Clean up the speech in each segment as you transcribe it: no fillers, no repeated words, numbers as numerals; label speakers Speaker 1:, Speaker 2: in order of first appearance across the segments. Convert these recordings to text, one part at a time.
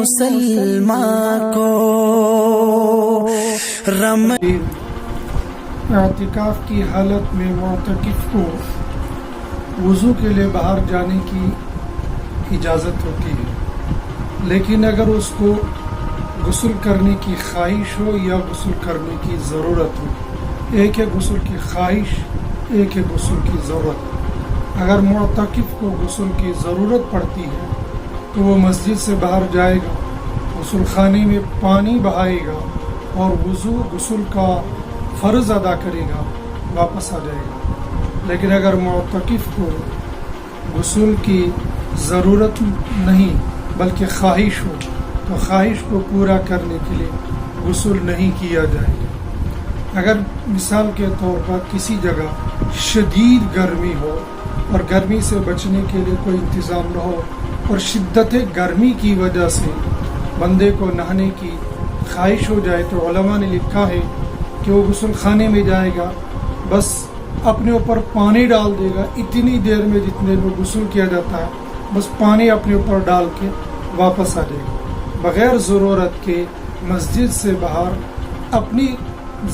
Speaker 1: مسلمان کو
Speaker 2: اعتکاف کی حالت میں معتکف کو وضو کے لیے باہر جانے کی اجازت ہوتی ہے، لیکن اگر اس کو غسل کرنے کی خواہش ہو یا غسل کرنے کی ضرورت ہو، ایک ہے غسل کی خواہش، ایک ہے غسل کی ضرورت۔ اگر معتکف کو غسل کی ضرورت پڑتی ہے تو وہ مسجد سے باہر جائے گا، غسل خانے میں پانی بہائے گا اور غسل کا فرض ادا کرے گا، واپس آ جائے گا۔ لیکن اگر معتکف کو غسل کی ضرورت نہیں بلکہ خواہش ہو تو خواہش کو پورا کرنے کے لیے غسل نہیں کیا جائے گا۔ اگر مثال کے طور پر کسی جگہ شدید گرمی ہو اور گرمی سے بچنے کے لیے کوئی انتظام نہ ہو اور شدت گرمی کی وجہ سے بندے کو نہانے کی خواہش ہو جائے تو علماء نے لکھا ہے کہ وہ غسل خانے میں جائے گا، بس اپنے اوپر پانی ڈال دے گا، اتنی دیر میں جتنے میں غسل کیا جاتا ہے بس پانی اپنے اوپر ڈال کے واپس آ جائے گا، بغیر ضرورت کے مسجد سے باہر اپنی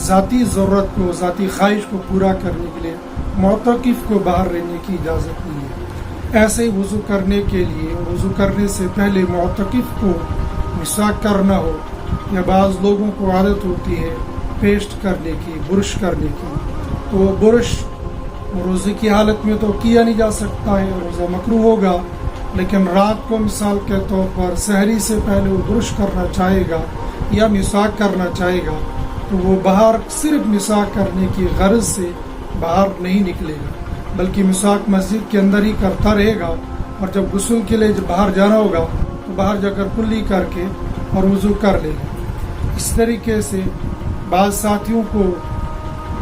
Speaker 2: ذاتی ضرورت کو، ذاتی خواہش کو پورا کرنے کے لیے معتکف کو باہر رہنے کی اجازت نہیں ہے۔ ایسے ہی وضو کرنے کے لیے، وضو کرنے سے پہلے معتکف کو مسواک کرنا ہو، یا بعض لوگوں کو عادت ہوتی ہے پیسٹ کرنے کی، برش کرنے کی، تو وہ برش روزے کی حالت میں تو کیا نہیں جا سکتا ہے، روزہ مکروہ ہوگا، لیکن رات کو مثال کے طور پر سحری سے پہلے وہ برش کرنا چاہے گا یا مسواک کرنا چاہے گا تو وہ باہر صرف مسواک کرنے کی غرض سے باہر نہیں نکلے گا، بلکہ مسواک مسجد کے اندر ہی کرتا رہے گا، اور جب غسل کے لیے باہر جانا ہوگا تو باہر جا کر کلی کر کے اور وضو کر لے گا۔ اس طریقے سے بعض ساتھیوں کو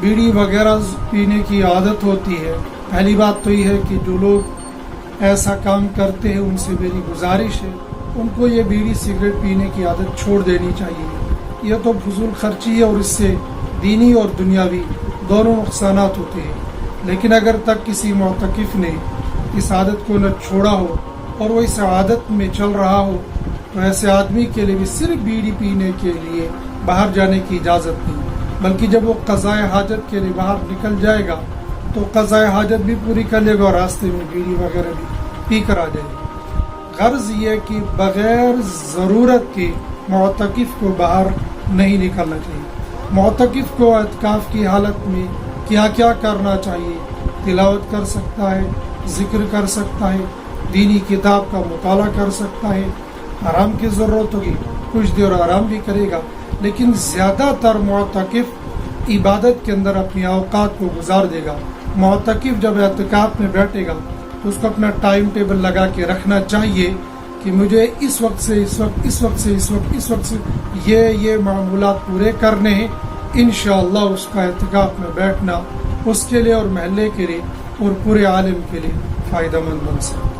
Speaker 2: بیڑی وغیرہ پینے کی عادت ہوتی ہے۔ پہلی بات تو یہ ہے کہ جو لوگ ایسا کام کرتے ہیں ان سے میری گزارش ہے ان کو یہ بیڑی سگریٹ پینے کی عادت چھوڑ دینی چاہیے۔ یہ تو فضول خرچی ہے اور اس سے دینی اور دنیاوی دونوں نقصانات ہوتے ہیں، لیکن اگر تک کسی معتکف نے اس عادت کو نہ چھوڑا ہو اور وہ اس عادت میں چل رہا ہو تو ایسے آدمی کے لیے بھی صرف بیڑی پینے کے لیے باہر جانے کی اجازت نہیں، بلکہ جب وہ قضاء حاجت کے لیے باہر نکل جائے گا تو قضاء حاجت بھی پوری کر لے گا اور راستے میں بیڑی وغیرہ بھی پی کر آ جائے گا۔ غرض یہ کہ بغیر ضرورت کے معتکف کو باہر نہیں نکلنا چاہیے۔ معتکف کو اعتکاف کی حالت میں کیا کیا کرنا چاہیے؟ تلاوت کر سکتا ہے، ذکر کر سکتا ہے، دینی کتاب کا مطالعہ کر سکتا ہے، آرام کی ضرورت ہوگی کچھ دیر آرام بھی کرے گا، لیکن زیادہ تر معتکف عبادت کے اندر اپنی اوقات کو گزار دے گا۔ معتکف جب اعتکاف میں بیٹھے گا تو اس کو اپنا ٹائم ٹیبل لگا کے رکھنا چاہیے کہ مجھے اس وقت سے اس وقت، اس وقت سے اس وقت، اس وقت سے یہ معمولات پورے کرنے ہیں۔ انشاءاللہ اس کا اعتکاف میں بیٹھنا اس کے لیے اور محلے کے لیے اور پورے عالم کے لیے فائدہ مند بن سکتا ہے۔